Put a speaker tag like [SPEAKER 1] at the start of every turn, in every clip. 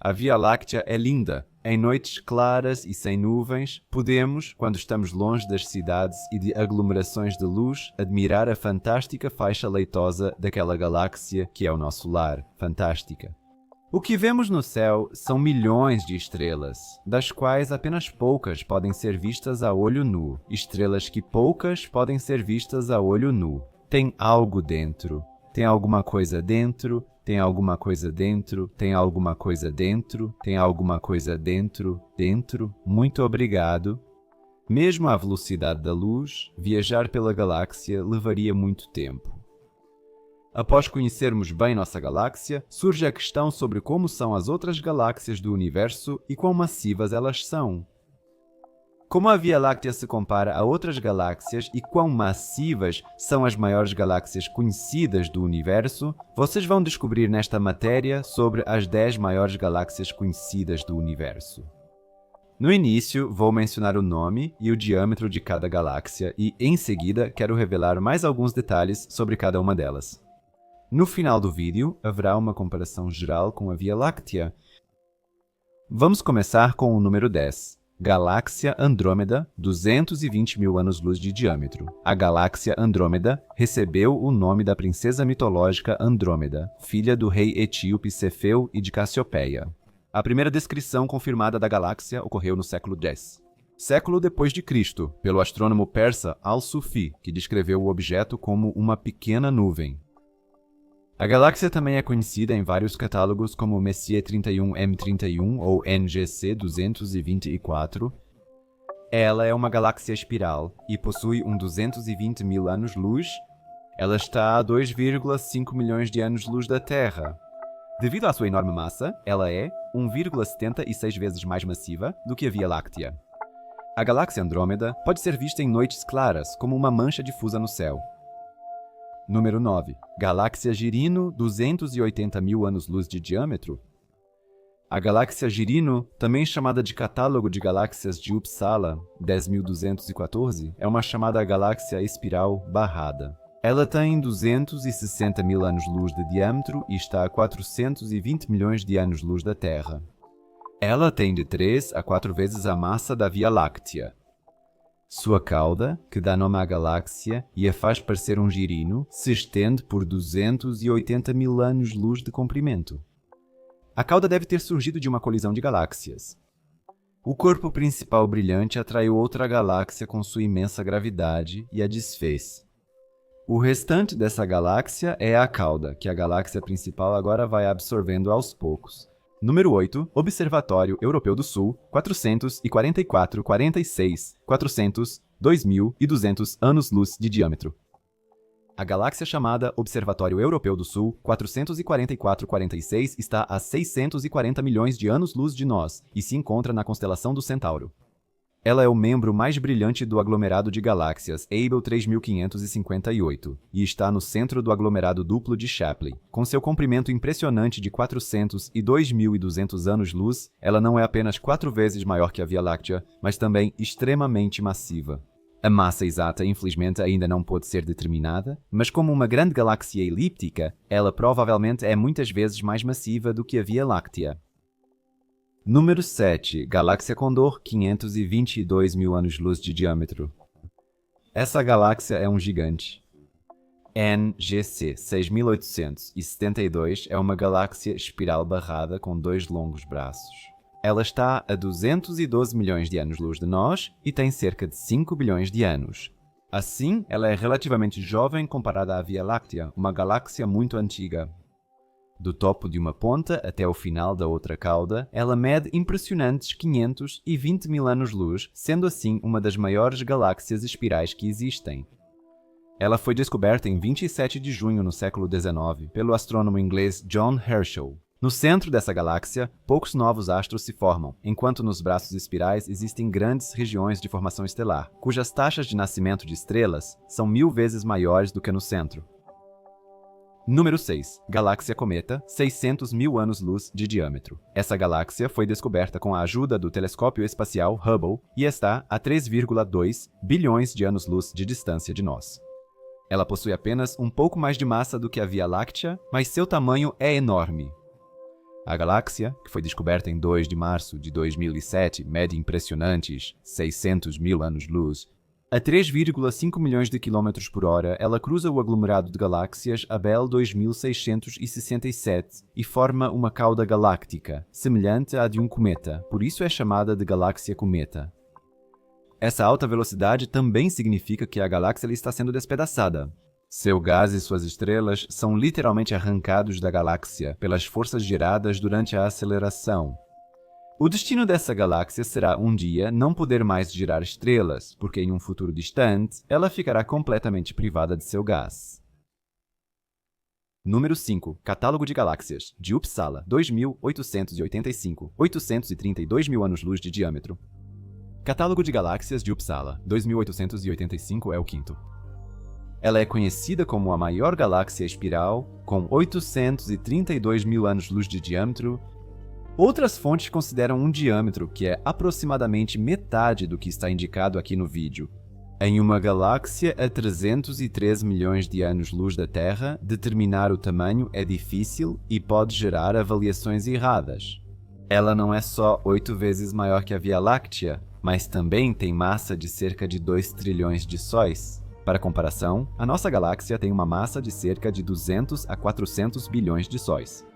[SPEAKER 1] A Via Láctea é linda. Em noites claras e sem nuvens, podemos, quando estamos longe das cidades e de aglomerações de luz, admirar a fantástica faixa leitosa daquela galáxia que é o nosso lar. Fantástica. O que vemos no céu são milhões de estrelas, das quais apenas poucas podem ser vistas a olho nu. Estrelas que poucas podem ser vistas a olho nu. Tem algo dentro. Tem alguma coisa dentro. Tem alguma coisa dentro, tem alguma coisa dentro, tem alguma coisa dentro, dentro. Muito obrigado. Mesmo à velocidade da luz, viajar pela galáxia levaria muito tempo. Após conhecermos bem nossa galáxia, surge a questão sobre como são as outras galáxias do universo e quão massivas elas são. Como a Via Láctea se compara a outras galáxias e quão massivas são as maiores galáxias conhecidas do universo, vocês vão descobrir nesta matéria sobre as 10 maiores galáxias conhecidas do universo. No início, vou mencionar o nome e o diâmetro de cada galáxia e, em seguida, quero revelar mais alguns detalhes sobre cada uma delas. No final do vídeo, haverá uma comparação geral com a Via Láctea. Vamos começar com o número 10. Galáxia Andrômeda, 220 mil anos-luz de diâmetro. A galáxia Andrômeda recebeu o nome da princesa mitológica Andrômeda, filha do rei etíope Cefeu e de Cassiopeia. A primeira descrição confirmada da galáxia ocorreu no século X. Século depois de Cristo, pelo astrônomo persa Al-Sufi, que descreveu o objeto como uma pequena nuvem. A galáxia também é conhecida em vários catálogos como Messier 31M31 ou NGC 224. Ela é uma galáxia espiral e possui 220 mil anos-luz. Ela está a 2,5 milhões de anos-luz da Terra. Devido à sua enorme massa, ela é 1,76 vezes mais massiva do que a Via Láctea. A galáxia Andrômeda pode ser vista em noites claras como uma mancha difusa no céu. Número 9. Galáxia Girino, 280 mil anos-luz de diâmetro. A galáxia Girino, também chamada de Catálogo de Galáxias de Uppsala, 10.214, é uma chamada galáxia espiral barrada. Ela tem 260 mil anos-luz de diâmetro e está a 420 milhões de anos-luz da Terra. Ela tem de 3 a 4 vezes a massa da Via Láctea. Sua cauda, que dá nome à galáxia e a faz parecer um girino, se estende por 280 mil anos-luz de comprimento. A cauda deve ter surgido de uma colisão de galáxias. O corpo principal brilhante atraiu outra galáxia com sua imensa gravidade e a desfez. O restante dessa galáxia é a cauda, que a galáxia principal agora vai absorvendo aos poucos. Número 8. Observatório Europeu do Sul, 444,46, 400, 2.200 anos-luz de diâmetro. A galáxia chamada Observatório Europeu do Sul, 444,46, está a 640 milhões de anos-luz de nós e se encontra na constelação do Centauro. Ela é o membro mais brilhante do aglomerado de galáxias Abell 3558 e está no centro do aglomerado duplo de Shapley. Com seu comprimento impressionante de 400 e 2.200 anos-luz, ela não é apenas 4 vezes maior que a Via Láctea, mas também extremamente massiva. A massa exata, infelizmente, ainda não pode ser determinada, mas como uma grande galáxia elíptica, ela provavelmente é muitas vezes mais massiva do que a Via Láctea. Número 7. Galáxia Condor, 522 mil anos-luz de diâmetro. Essa galáxia é um gigante. NGC 6872 é uma galáxia espiral barrada com 2 longos braços. Ela está a 212 milhões de anos-luz de nós e tem cerca de 5 bilhões de anos. Assim, ela é relativamente jovem comparada à Via Láctea, uma galáxia muito antiga. Do topo de uma ponta até o final da outra cauda, ela mede impressionantes 520 mil anos-luz, sendo assim uma das maiores galáxias espirais que existem. Ela foi descoberta em 27 de junho no século XIX pelo astrônomo inglês John Herschel. No centro dessa galáxia, poucos novos astros se formam, enquanto nos braços espirais existem grandes regiões de formação estelar, cujas taxas de nascimento de estrelas são 1000 vezes maiores do que no centro. Número 6. Galáxia Cometa, 600 mil anos-luz de diâmetro. Essa galáxia foi descoberta com a ajuda do telescópio espacial Hubble e está a 3,2 bilhões de anos-luz de distância de nós. Ela possui apenas um pouco mais de massa do que a Via Láctea, mas seu tamanho é enorme. A galáxia, que foi descoberta em 2 de março de 2007, mede impressionantes 600 mil anos-luz. A 3,5 milhões de quilômetros por hora, ela cruza o aglomerado de galáxias Abell 2667 e forma uma cauda galáctica, semelhante à de um cometa, por isso é chamada de galáxia-cometa. Essa alta velocidade também significa que a galáxia está sendo despedaçada. Seu gás e suas estrelas são literalmente arrancados da galáxia pelas forças geradas durante a aceleração. O destino dessa galáxia será um dia não poder mais gerar estrelas, porque em um futuro distante ela ficará completamente privada de seu gás. Número 5. Catálogo de galáxias, de Uppsala, 2885, 832 mil anos-luz de diâmetro. Catálogo de galáxias de Uppsala, 2885 é o quinto. Ela é conhecida como a maior galáxia espiral, com 832 mil anos-luz de diâmetro. Outras fontes consideram um diâmetro que é aproximadamente metade do que está indicado aqui no vídeo. Em uma galáxia a 303 milhões de anos-luz da Terra, determinar o tamanho é difícil e pode gerar avaliações erradas. Ela não é só 8 vezes maior que a Via Láctea, mas também tem massa de cerca de 2 trilhões de sóis. Para comparação, a nossa galáxia tem uma massa de cerca de 200 a 400 bilhões de sóis.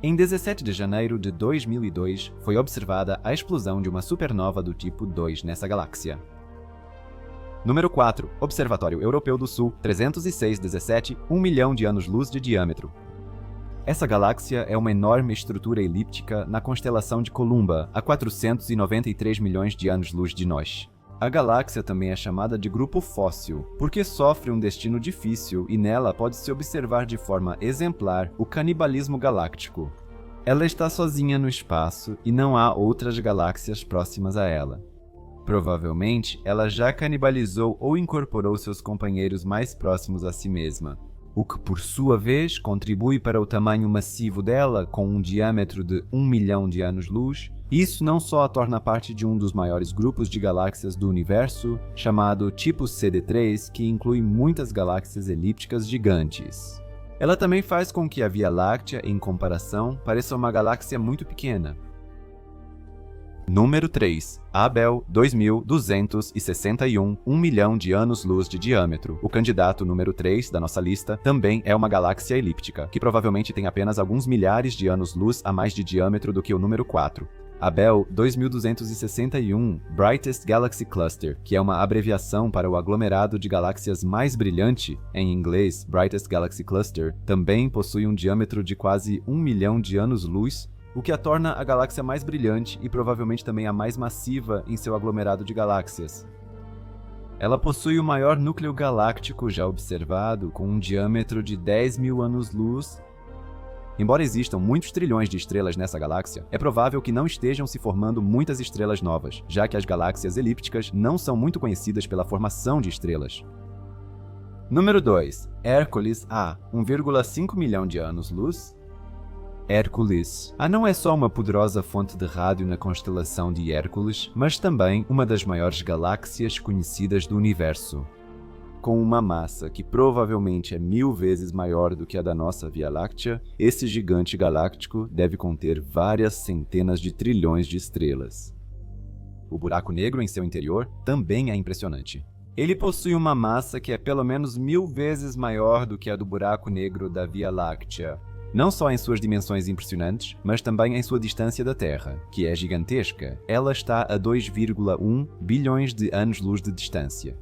[SPEAKER 1] Em 17 de janeiro de 2002, foi observada a explosão de uma supernova do tipo 2 nessa galáxia. Número 4. Observatório Europeu do Sul, 306,17, 1 milhão de anos-luz de diâmetro. Essa galáxia é uma enorme estrutura elíptica na constelação de Columba, a 493 milhões de anos-luz de nós. A galáxia também é chamada de grupo fóssil, porque sofre um destino difícil e nela pode-se observar de forma exemplar o canibalismo galáctico. Ela está sozinha no espaço e não há outras galáxias próximas a ela. Provavelmente, ela já canibalizou ou incorporou seus companheiros mais próximos a si mesma, o que por sua vez contribui para o tamanho massivo dela, com um diâmetro de 1 milhão de anos-luz. Isso não só a torna parte de um dos maiores grupos de galáxias do universo, chamado tipo CD3, que inclui muitas galáxias elípticas gigantes. Ela também faz com que a Via Láctea, em comparação, pareça uma galáxia muito pequena. Número 3. Abell 2261, 1 milhão de anos-luz de diâmetro. O candidato número 3 da nossa lista também é uma galáxia elíptica, que provavelmente tem apenas alguns milhares de anos-luz a mais de diâmetro do que o número 4. Abell 2261 Brightest Galaxy Cluster, que é uma abreviação para o aglomerado de galáxias mais brilhante, em inglês Brightest Galaxy Cluster, também possui um diâmetro de quase 1 milhão de anos-luz, o que a torna a galáxia mais brilhante e provavelmente também a mais massiva em seu aglomerado de galáxias. Ela possui o maior núcleo galáctico já observado, com um diâmetro de 10 mil anos-luz. Embora existam muitos trilhões de estrelas nessa galáxia, é provável que não estejam se formando muitas estrelas novas, já que as galáxias elípticas não são muito conhecidas pela formação de estrelas. Número 2. Hércules A, 1,5 milhão de anos-luz. Hércules. A não é só uma poderosa fonte de rádio na constelação de Hércules, mas também uma das maiores galáxias conhecidas do universo. Com uma massa que provavelmente é 1000 vezes maior do que a da nossa Via Láctea, esse gigante galáctico deve conter várias centenas de trilhões de estrelas. O buraco negro em seu interior também é impressionante. Ele possui uma massa que é pelo menos 1000 vezes maior do que a do buraco negro da Via Láctea. Não só em suas dimensões impressionantes, mas também em sua distância da Terra, que é gigantesca. Ela está a 2,1 bilhões de anos-luz de distância.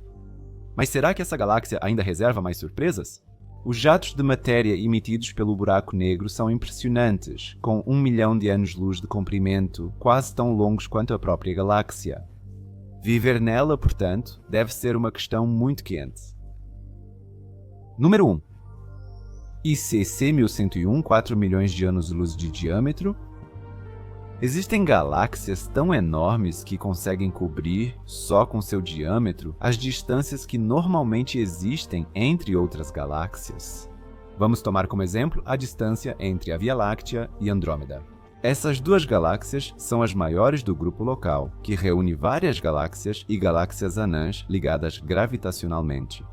[SPEAKER 1] Mas será que essa galáxia ainda reserva mais surpresas? Os jatos de matéria emitidos pelo buraco negro são impressionantes, com 1 milhão de anos-luz de comprimento, quase tão longos quanto a própria galáxia. Viver nela, portanto, deve ser uma questão muito quente. Número 1. ICC 1101, 4 milhões de anos-luz de diâmetro. Existem galáxias tão enormes que conseguem cobrir, só com seu diâmetro, as distâncias que normalmente existem entre outras galáxias. Vamos tomar como exemplo a distância entre a Via Láctea e Andrômeda. Essas duas galáxias são as maiores do grupo local, que reúne várias galáxias e galáxias anãs ligadas gravitacionalmente.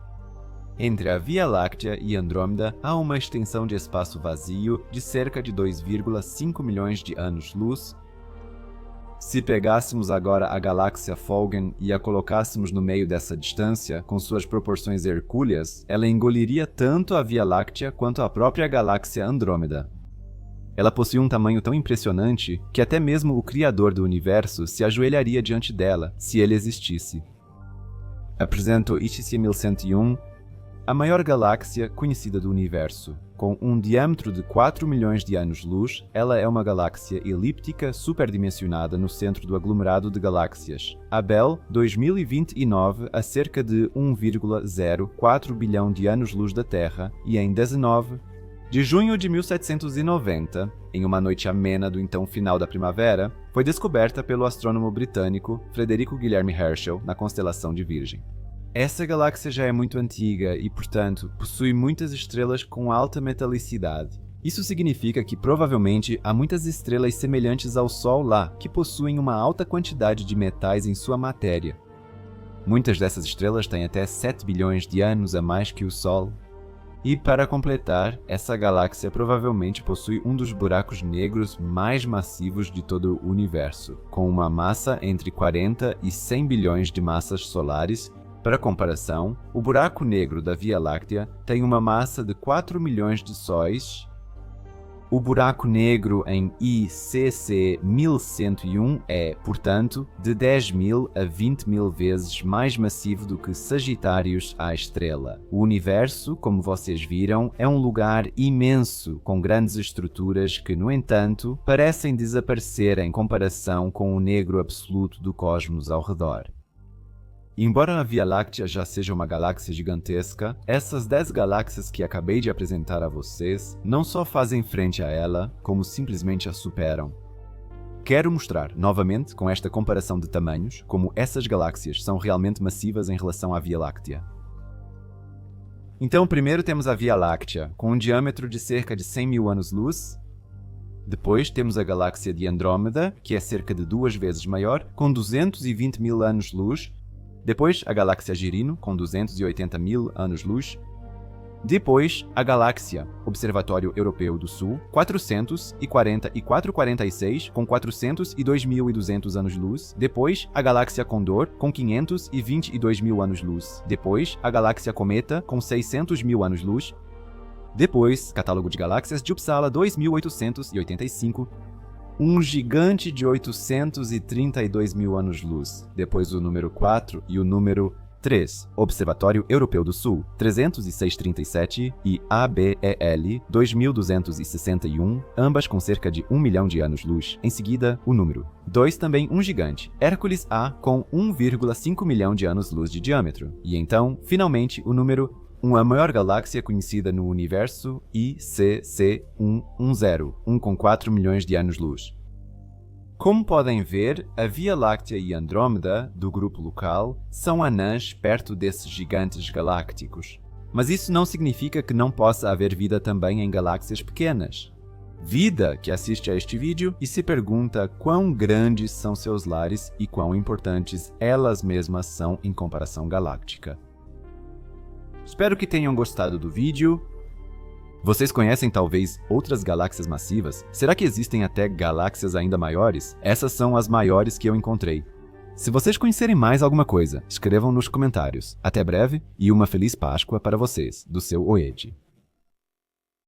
[SPEAKER 1] Entre a Via Láctea e Andrômeda há uma extensão de espaço vazio de cerca de 2,5 milhões de anos-luz. Se pegássemos agora a galáxia Fulgen e a colocássemos no meio dessa distância, com suas proporções hercúleas, ela engoliria tanto a Via Láctea quanto a própria galáxia Andrômeda. Ela possui um tamanho tão impressionante que até mesmo o Criador do Universo se ajoelharia diante dela, se ele existisse. Apresento ITC 1101, a maior galáxia conhecida do Universo. Com um diâmetro de 4 milhões de anos-luz, ela é uma galáxia elíptica superdimensionada no centro do aglomerado de galáxias. Abel 2029 a cerca de 1,04 bilhão de anos-luz da Terra e em 19 de junho de 1790, em uma noite amena do então final da primavera, foi descoberta pelo astrônomo britânico Frederico Guilherme Herschel na constelação de Virgem. Essa galáxia já é muito antiga e, portanto, possui muitas estrelas com alta metalicidade. Isso significa que provavelmente há muitas estrelas semelhantes ao Sol lá, que possuem uma alta quantidade de metais em sua matéria. Muitas dessas estrelas têm até 7 bilhões de anos a mais que o Sol. E, para completar, essa galáxia provavelmente possui um dos buracos negros mais massivos de todo o universo, com uma massa entre 40 e 100 bilhões de massas solares. Para comparação, o buraco negro da Via Láctea tem uma massa de 4 milhões de sóis. O buraco negro em ICC 1101 é, portanto, de 10.000 a 20.000 vezes mais massivo do que Sagitários à estrela. O universo, como vocês viram, é um lugar imenso, com grandes estruturas que, no entanto, parecem desaparecer em comparação com o negro absoluto do cosmos ao redor. Embora a Via Láctea já seja uma galáxia gigantesca, essas 10 galáxias que acabei de apresentar a vocês não só fazem frente a ela, como simplesmente a superam. Quero mostrar, novamente, com esta comparação de tamanhos, como essas galáxias são realmente massivas em relação à Via Láctea. Então, primeiro temos a Via Láctea, com um diâmetro de cerca de 100 mil anos-luz. Depois temos a galáxia de Andrômeda, que é cerca de 2 vezes maior, com 220 mil anos-luz. Depois, a galáxia Girino, com 280 mil anos-luz. Depois, a galáxia Observatório Europeu do Sul, 440 e 446, com 402.200 anos-luz. Depois, a galáxia Condor, com 522 mil anos-luz. Depois, a galáxia Cometa, com 600 mil anos-luz. Depois, catálogo de galáxias de Uppsala 2885, um gigante de 832 mil anos-luz. Depois o número 4 e o número 3, Observatório Europeu do Sul, 30637 e ABEL 2261, ambas com cerca de 1 milhão de anos-luz. Em seguida, o número 2, também um gigante, Hércules A, com 1,5 milhão de anos-luz de diâmetro. E então, finalmente, o número a maior galáxia conhecida no universo, ICC 110, com 4 milhões de anos-luz. Como podem ver, a Via Láctea e Andrômeda, do grupo local, são anãs perto desses gigantes galácticos. Mas isso não significa que não possa haver vida também em galáxias pequenas. Vida que assiste a este vídeo e se pergunta quão grandes são seus lares e quão importantes elas mesmas são em comparação galáctica. Espero que tenham gostado do vídeo. Vocês conhecem talvez outras galáxias massivas? Será que existem até galáxias ainda maiores? Essas são as maiores que eu encontrei. Se vocês conhecerem mais alguma coisa, escrevam nos comentários. Até breve e uma feliz Páscoa para vocês, do seu Oedi.